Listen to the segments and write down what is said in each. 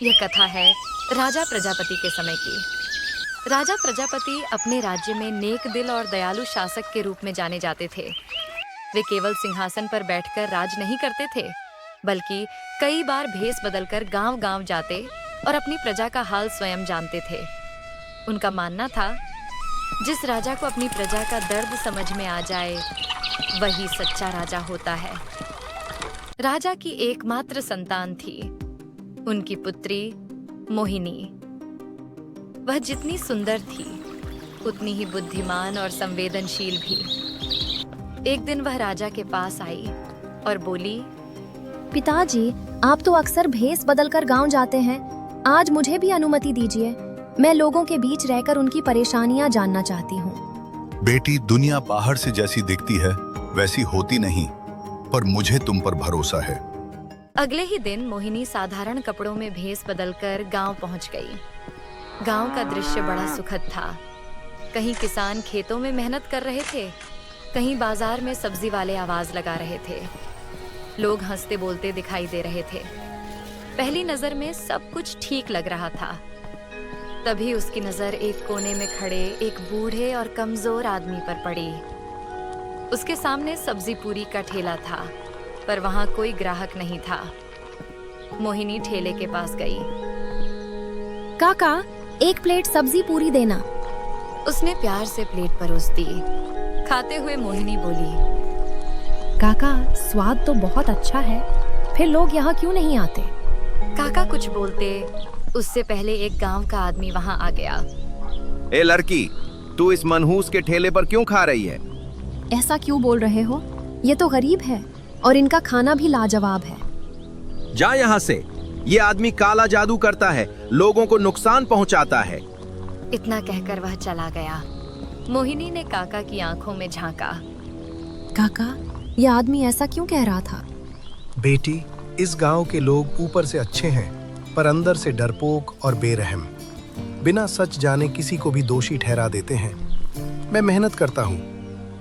यह कथा है राजा प्रजापति के समय की। राजा प्रजापति अपने राज्य में नेक दिल और दयालु शासक के रूप में जाने जाते थे। वे केवल सिंहासन पर बैठकर राज नहीं करते थे, बल्कि कई बार भेष बदलकर गांव-गांव जाते और अपनी प्रजा का हाल स्वयं जानते थे। उनका मानना था, जिस राजा को अपनी प्रजा का दर्द समझ में आ जाए, वही सच्चा राजा होता है। राजा की एकमात्र संतान थी उनकी पुत्री मोहिनी। वह जितनी सुंदर थी, उतनी ही बुद्धिमान और संवेदनशील भी। एक दिन वह राजा के पास आई और बोली, पिताजी, आप तो अक्सर भेष बदलकर गांव जाते हैं। आज मुझे भी अनुमति दीजिए। मैं लोगों के बीच रहकर उनकी परेशानियां जानना चाहती हूँ। बेटी, दुनिया बाहर से जैसी दिखती है वैसी होती नहीं, पर मुझे तुम पर भरोसा है। अगले ही दिन मोहिनी साधारण कपड़ों में भेष बदलकर गांव पहुंच गई। गांव का दृश्य बड़ा सुखद था। कहीं किसान खेतों में मेहनत कर रहे थे, कहीं बाजार में सब्जी वाले आवाज लगा रहे थे। लोग हंसते बोलते दिखाई दे रहे थे। पहली नजर में सब कुछ ठीक लग रहा था। तभी उसकी नजर एक कोने में खड़े एक बूढ़े और कमजोर आदमी पर पड़ी। उसके सामने सब्जी पूरी का ठेला था, पर वहां कोई ग्राहक नहीं था। मोहिनी ठेले के पास गई। काका, एक प्लेट सब्जी पूरी देना। उसने प्यार से प्लेट परोस दी। खाते हुए मोहिनी बोली, काका, स्वाद तो बहुत अच्छा है, फिर लोग यहाँ क्यों नहीं आते? काका कुछ बोलते उससे पहले एक गांव का आदमी वहां आ गया। ए लड़की, तू इस मनहूस के ठेले पर क्यों खा रही है? ऐसा क्यों बोल रहे हो? ये तो गरीब है और इनका खाना भी लाजवाब है। जा यहाँ से। ये आदमी काला जादू करता है, लोगों को नुकसान पहुँचाता है। इतना कहकर वह चला गया। मोहिनी ने काका की आंखों में झांका। काका, ये आदमी ऐसा क्यों कह रहा था? बेटी, इस गांव के लोग ऊपर से अच्छे हैं, पर अंदर से डरपोक और बेरहम। बिना सच जाने किसी को भी दोषी ठहरा देते हैं। मैं मेहनत करता हूँ,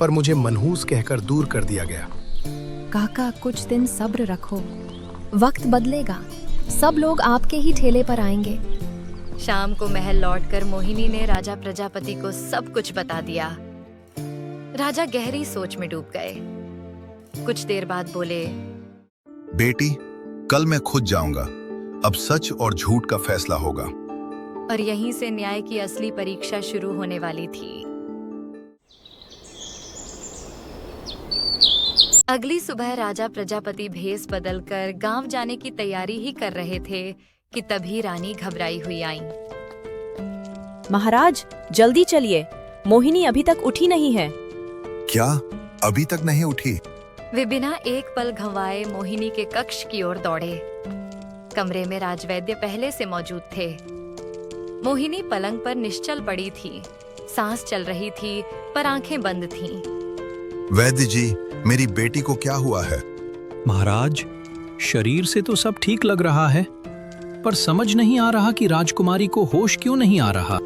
पर मुझे मनहूस कहकर दूर कर दिया गया। काका, कुछ दिन सब्र रखो, वक्त बदलेगा। सब लोग आपके ही ठेले पर आएंगे। शाम को महल लौटकर मोहिनी ने राजा प्रजापति को सब कुछ बता दिया। राजा गहरी सोच में डूब गए। कुछ देर बाद बोले, बेटी, कल मैं खुद जाऊंगा। अब सच और झूठ का फैसला होगा। और यहीं से न्याय की असली परीक्षा शुरू होने वाली थी। अगली सुबह राजा प्रजापति भेष बदलकर गांव जाने की तैयारी ही कर रहे थे कि तभी रानी घबराई हुई आई। महाराज, जल्दी चलिए, मोहिनी अभी तक उठी नहीं है। क्या अभी तक नहीं उठी? वे बिना एक पल गंवाए मोहिनी के कक्ष की ओर दौड़े। कमरे में राजवैद्य पहले से मौजूद थे। मोहिनी पलंग पर निश्चल पड़ी थी। सांस चल रही थी, पर आंखें बंद थीं। वैद्य जी, मेरी बेटी को क्या हुआ है? महाराज, शरीर से तो सब ठीक लग रहा है, पर समझ नहीं आ रहा कि राजकुमारी को होश क्यों नहीं आ रहा।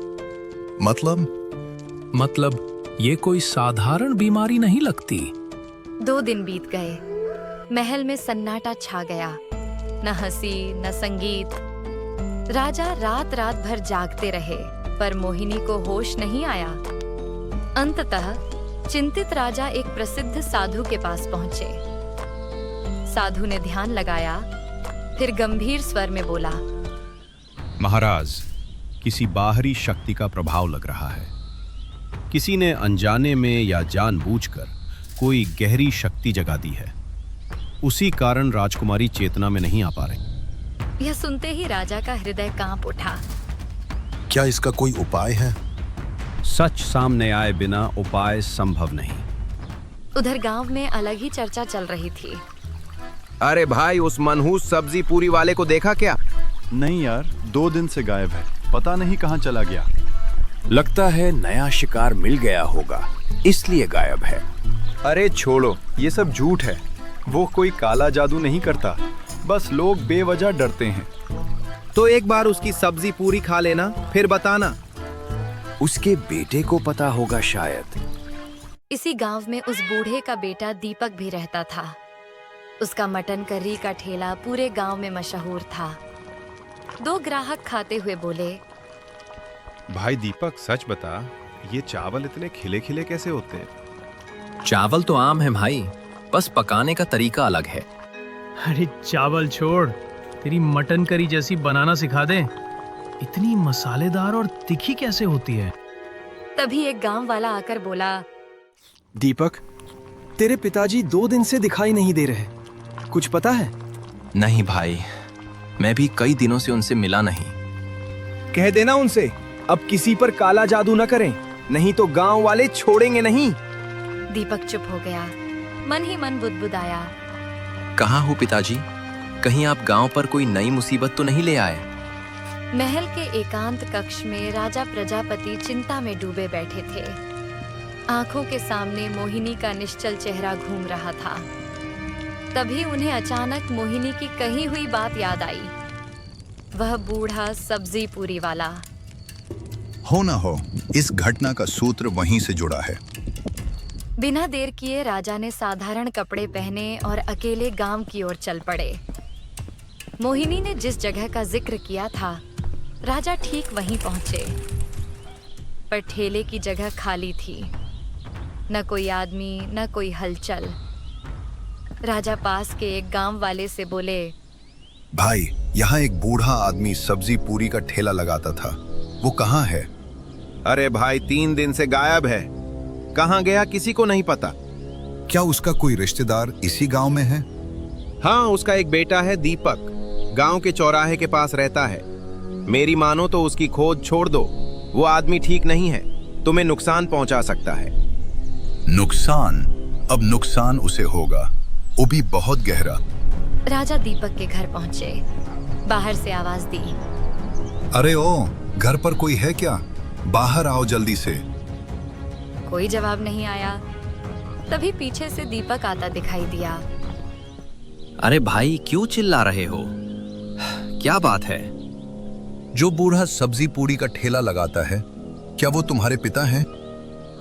मतलब ये कोई साधारण बीमारी नहीं लगती। 2 दिन बीत गए। महल में सन्नाटा छा गया। न हंसी न संगीत। राजा रात रात भर जागते रहे, पर मोहिनी को होश नहीं आया। अंततः चिंतित राजा एक प्रसिद्ध साधु के पास पहुंचे। साधु ने ध्यान लगाया, फिर गंभीर स्वर में बोला, महाराज, किसी बाहरी शक्ति का प्रभाव लग रहा है। किसी ने अनजाने में या जानबूझकर कोई गहरी शक्ति जगा दी है। उसी कारण राजकुमारी चेतना में नहीं आ पा रही। यह सुनते ही राजा का हृदय कांप उठा। क्या इसका कोई उपाय है? सच सामने आए बिना उपाय संभव नहीं। उधर गांव में अलग ही चर्चा चल रही थी। अरे भाई, उस मनहूस सब्जी पूरी वाले को देखा क्या? नहीं यार, 2 दिन से गायब है, पता नहीं कहाँ चला गया। लगता है नया शिकार मिल गया होगा, इसलिए गायब है। अरे छोड़ो, ये सब झूठ है। वो कोई काला जादू नहीं करता, बस लोग बेवजह डरते हैं। तो एक बार उसकी सब्जी पूरी खा लेना, फिर बताना। उसके बेटे को पता होगा शायद। इसी गांव में उस बूढ़े का बेटा दीपक भी रहता था। उसका मटन करी का ठेला पूरे गांव में मशहूर था। दो ग्राहक खाते हुए बोले, भाई दीपक सच बता, ये चावल इतने खिले खिले कैसे होते हैं? चावल तो आम है भाई, बस पकाने का तरीका अलग है। अरे चावल छोड़, तेरी मटन करी जैसी बनाना सिखा दे। इतनी मसालेदार और तीखी कैसे होती है? तभी एक गांव वाला आकर बोला, दीपक, तेरे पिताजी 2 दिन से दिखाई नहीं दे रहे, कुछ पता है? नहीं भाई, मैं भी कई दिनों से उनसे मिला नहीं। कह देना उनसे अब किसी पर काला जादू न करें, नहीं तो गांव वाले छोड़ेंगे नहीं। दीपक चुप हो गया, मन ही मन बुदबुदाया, कहाँ हो पिताजी? कहीं आप गांव पर कोई नई मुसीबत तो नहीं ले आए? महल के एकांत कक्ष में राजा प्रजापति चिंता में डूबे बैठे थे। आंखों के सामने मोहिनी का निश्चल चेहरा घूम रहा था। तभी उन्हें अचानक मोहिनी की कही हुई बात याद आई। वह बूढ़ा सब्जी पूरी वाला। हो न हो, इस घटना का सूत्र वहीं से जुड़ा है। बिना देर किए राजा ने साधारण कपड़े पहने और अकेले गांव की ओर चल पड़े। मोहिनी ने जिस जगह का जिक्र किया था, राजा ठीक वहीं पहुंचे। पर ठेले की जगह खाली थी, न कोई आदमी न कोई हलचल। राजा पास के एक गांव वाले से बोले, भाई, यहाँ एक बूढ़ा आदमी सब्जी पूरी का ठेला लगाता था, वो कहाँ है? अरे भाई 3 दिन से गायब है, कहाँ गया किसी को नहीं पता। क्या उसका कोई रिश्तेदार इसी गांव में है? हाँ, उसका एक बेटा है दीपक, गांव के चौराहे के पास रहता है। मेरी मानो तो उसकी खोज छोड़ दो, वो आदमी ठीक नहीं है, तुम्हें नुकसान पहुंचा सकता है। नुकसान? अब नुकसान उसे होगा, वो भी बहुत गहरा। राजा दीपक के घर पहुंचे। बाहर से आवाज दी, अरे ओ, घर पर कोई है क्या? बाहर आओ जल्दी से। कोई जवाब नहीं आया। तभी पीछे से दीपक आता दिखाई दिया। अरे भाई, क्यों चिल्ला रहे हो? क्या बात है? जो बूढ़ा सब्जी पूरी का ठेला लगाता है, क्या वो तुम्हारे पिता हैं?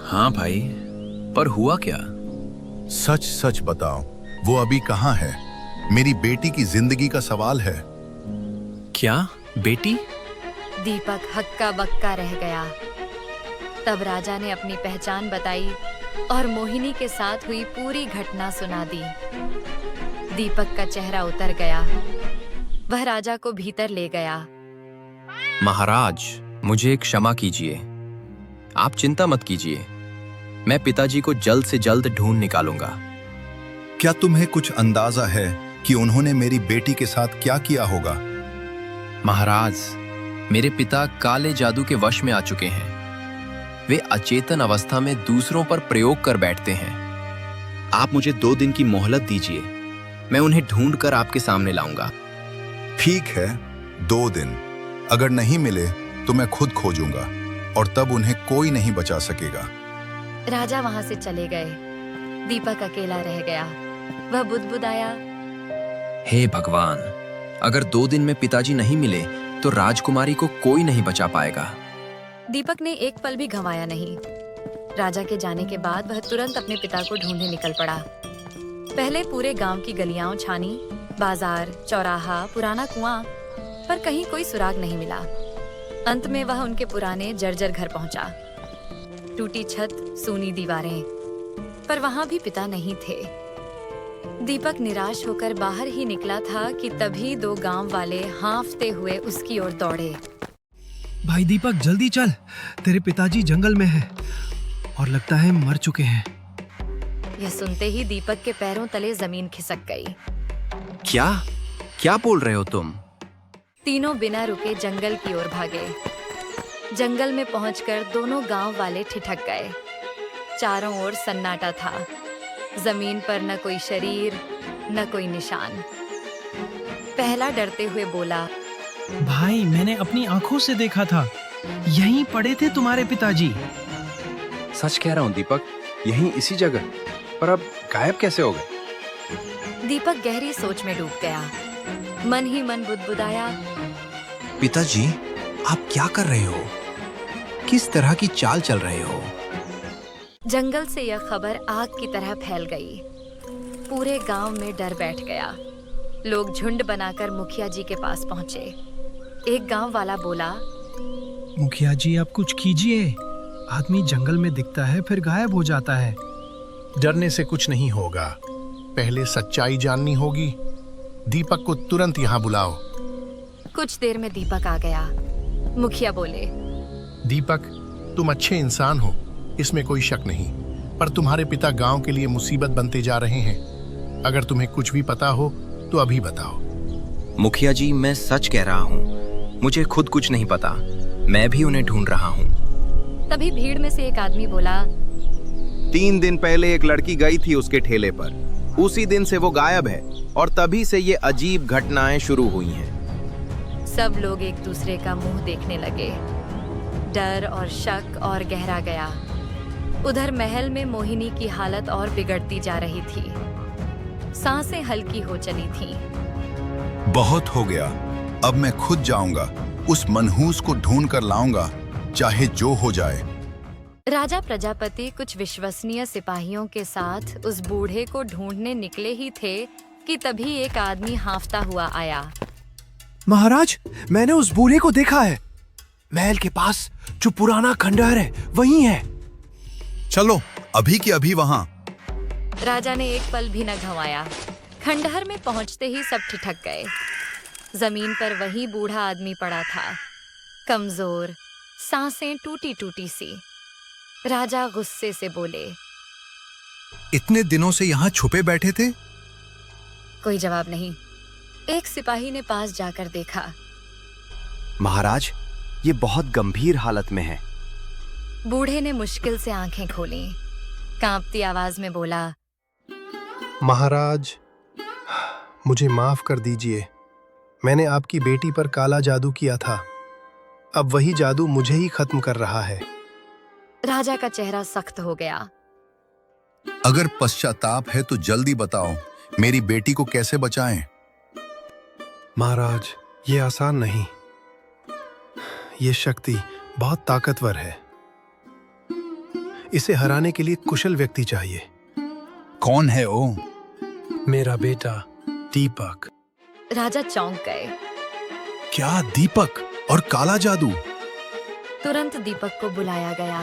हाँ भाई, पर हुआ क्या? सच सच बताओ, वो अभी कहाँ है? मेरी बेटी की जिंदगी का सवाल है। क्या बेटी? दीपक हक्का बक्का रह गया। तब राजा ने अपनी पहचान बताई और मोहिनी के साथ हुई पूरी घटना सुना दी। दीपक का चेहरा उतर गया। वह राजा को भीतर ले गया। महाराज, मुझे क्षमा कीजिए। आप चिंता मत कीजिए, मैं पिताजी को जल्द से जल्द ढूंढ निकालूंगा। क्या तुम्हें कुछ अंदाजा है कि उन्होंने मेरी बेटी के साथ क्या किया होगा? महाराज, मेरे पिता काले जादू के वश में आ चुके हैं। वे अचेतन अवस्था में दूसरों पर प्रयोग कर बैठते हैं। आप मुझे 2 दिन की मोहलत दीजिए, मैं उन्हें ढूंढ कर आपके सामने लाऊंगा। ठीक है, 2 दिन। अगर नहीं मिले तो मैं खुद खोजूंगा और तब उन्हें कोई नहीं बचा सकेगा। राजा वहां से चले गए। दीपक अकेला रह गया। वह बुदबुदाया, हे भगवान, अगर 2 दिन में पिताजी नहीं मिले तो राजकुमारी को कोई नहीं बचा पाएगा। दीपक ने एक पल भी गंवाया नहीं। राजा के जाने के बाद वह तुरंत अपने पिता को ढूंढने निकल पड़ा। पहले पूरे गांव की गलियां छानी, बाजार, चौराहा, पुराना कुआं, पर कहीं कोई सुराग नहीं मिला। अंत में वह उनके पुराने जर्जर घर पहुंचा। टूटी छत, सूनी दीवारें, पर वहां भी पिता नहीं थे। दीपक निराश होकर बाहर ही निकला था कि तभी 2 गांव वाले हांफते हुए उसकी ओर दौड़े। भाई दीपक, जल्दी चल, तेरे पिताजी जंगल में हैं और लगता है मर चुके हैं। यह सुनते ही दीपक के पैरों तले जमीन खिसक गई। क्या क्या बोल रहे हो तुम? तीनों बिना रुके जंगल की ओर भागे। जंगल में पहुंचकर दोनों गांव वाले ठिठक गए। चारों ओर सन्नाटा था। जमीन पर न कोई शरीर, न कोई निशान। पहला डरते हुए बोला, भाई, मैंने अपनी आंखों से देखा था, यहीं पड़े थे तुम्हारे पिताजी। सच कह रहा हूँ दीपक, यहीं इसी जगह, पर अब गायब कैसे हो गए? दीपक गहरी सोच में डूब गया। मन ही मन बुदबुदाया, पिताजी, आप क्या कर रहे हो? किस तरह की चाल चल रहे हो? जंगल से यह खबर आग की तरह फैल गई। पूरे गांव में डर बैठ गया। लोग झुंड बनाकर मुखिया जी के पास पहुंचे। एक गांव वाला बोला, मुखिया जी आप कुछ कीजिए। आदमी जंगल में दिखता है फिर गायब हो जाता है। डरने से कुछ नहीं होगा, पहले सच्चाई जाननी होगी। दीपक को तुरंत यहाँ बुलाओ। कुछ देर में दीपक आ गया। मुखिया बोले, दीपक, तुम अच्छे इंसान हो, इसमें कोई शक नहीं, पर तुम्हारे पिता गांव के लिए मुसीबत बनते जा रहे हैं। अगर तुम्हें कुछ भी पता हो तो अभी बताओ। मुखिया जी, मैं सच कह रहा हूँ, मुझे खुद कुछ नहीं पता। मैं भी उन्हें ढूंढ रहा हूँ। तभी भीड़ में से एक आदमी बोला, 3 दिन पहले एक लड़की गई थी उसके ठेले पर। उसी दिन से वो गायब है और तभी से ये अजीब घटनाएं शुरू हुई हैं। सब लोग एक दूसरे का मुंह देखने लगे। डर और शक और गहरा गया। उधर महल में मोहिनी की हालत और बिगड़ती जा रही थी। सांसें हल्की हो चली थीं। बहुत हो गया, अब मैं खुद जाऊंगा, उस मनहूस को ढूंढ कर लाऊंगा, चाहे जो हो जाए। राजा प्रजापति कुछ विश्वसनीय सिपाहियों के साथ उस बूढ़े को ढूंढने निकले ही थे कि तभी एक आदमी हांफता हुआ आया। महाराज, मैंने उस बूढ़े को देखा है। महल के पास जो पुराना खंडहर है वही है। चलो अभी की अभी वहां। राजा ने एक पल भी न गंवाया। खंडहर में पहुंचते ही सब ठिठक गए। जमीन पर वही बूढ़ा आदमी पड़ा था, कमजोर, सांसें टूटी टूटी सी। राजा गुस्से से बोले, इतने दिनों से यहाँ छुपे बैठे थे? कोई जवाब नहीं। एक सिपाही ने पास जाकर देखा। महाराज, ये बहुत गंभीर हालत में है। बूढ़े ने मुश्किल से आंखें खोली, कांपती आवाज में बोला, महाराज, मुझे माफ कर दीजिए। मैंने आपकी बेटी पर काला जादू किया था। अब वही जादू मुझे ही खत्म कर रहा है। राजा का चेहरा सख्त हो गया। अगर पश्चाताप है तो जल्दी बताओ, मेरी बेटी को कैसे बचाएं? महाराज, ये आसान नहीं। ये शक्ति बहुत ताकतवर है। इसे हराने के लिए कुशल व्यक्ति चाहिए। कौन है वो? मेरा बेटा दीपक। राजा चौंक गए। क्या दीपक और काला जादू? तुरंत दीपक को बुलाया गया।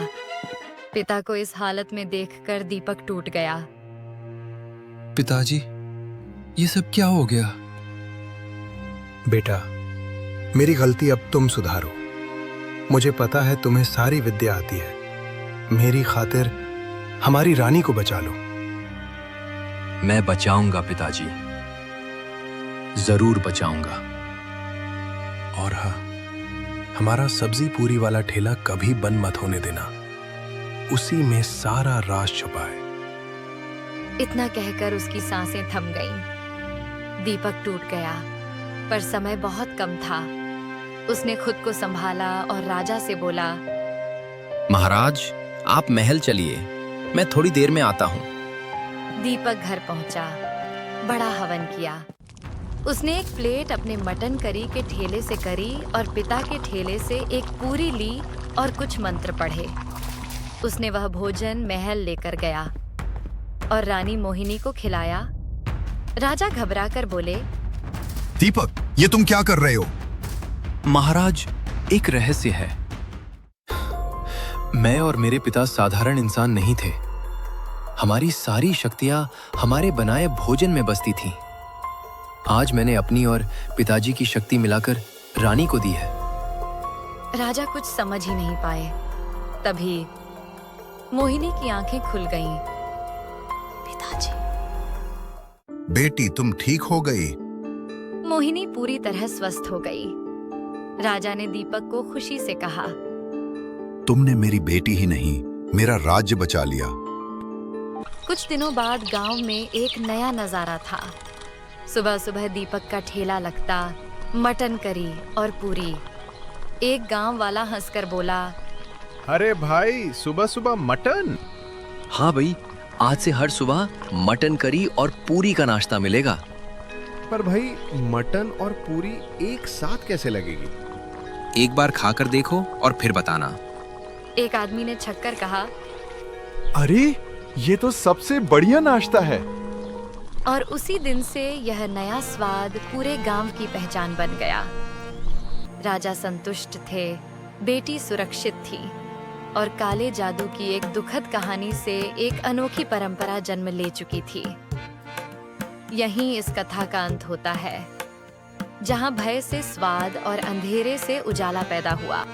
पिता को इस हालत में देखकर दीपक टूट गया। पिताजी, ये सब क्या हो गया? बेटा, मेरी गलती अब तुम सुधारो। मुझे पता है तुम्हें सारी विद्या आती है। मेरी खातिर हमारी रानी को बचा लो। मैं बचाऊंगा पिताजी, जरूर बचाऊंगा। और हाँ, हमारा सब्जी पूरी वाला ठेला कभी बंद मत होने देना। उसी में सारा राज छुपा है। इतना कहकर उसकी सांसें थम गईं। दीपक टूट गया, पर समय बहुत कम था। उसने खुद को संभाला और राजा से बोला, महाराज, आप महल चलिए, मैं थोड़ी देर में आता हूँ। दीपक घर पहुंचा, बड़ा हवन किया। उसने एक प्लेट अपने मटन करी के ठेले से करी और पिता के ठेले से एक पूरी ली और कुछ मंत्र पढ़े। उसने वह भोजन महल लेकर गया और रानी मोहिनी को खिलाया। राजा घबराकर बोले, दीपक, ये तुम क्या कर रहे हो? महाराज, एक रहस्य है। मैं और मेरे पिता साधारण इंसान नहीं थे। हमारी सारी शक्तियां हमारे बनाए भोजन में बसती थीं। आज मैंने अपनी और पिताजी की शक्ति मिलाकर रानी को दी है। राजा कुछ समझ ही नहीं पाए। तभी मोहिनी की आंखें खुल गईं। पिताजी। बेटी, तुम ठीक हो गई? मोहिनी पूरी तरह स्वस्थ हो गई। राजा ने दीपक को खुशी से कहा, तुमने मेरी बेटी ही नहीं, मेरा राज्य बचा लिया। कुछ दिनों बाद गांव में एक नया नजारा था। सुबह सुबह दीपक का ठेला लगता, मटन करी और पूरी। एक गांव वाला हंसकर बोला, अरे भाई, सुबह सुबह मटन? हाँ भाई, आज से हर सुबह मटन करी और पूरी का नाश्ता मिलेगा। पर भाई, मटन और पूरी एक साथ कैसे लगेगी? एक बार खाकर देखो और फिर बताना। एक आदमी ने छक्कर कहा। अरे, ये तो सबसे बढ़िया नाश्ता है। और उसी दिन से यह नया स्वाद पूरे गांव की पहचान बन गया। राजा संतुष्ट थे, बेटी सुरक्षित थी और काले जादू की एक दुखद कहानी से एक अनोखी परंपरा जन्म ले चुकी थी। यहीं इस कथा का अंत होता है, जहां भय से स्वाद और अंधेरे से उजाला पैदा हुआ।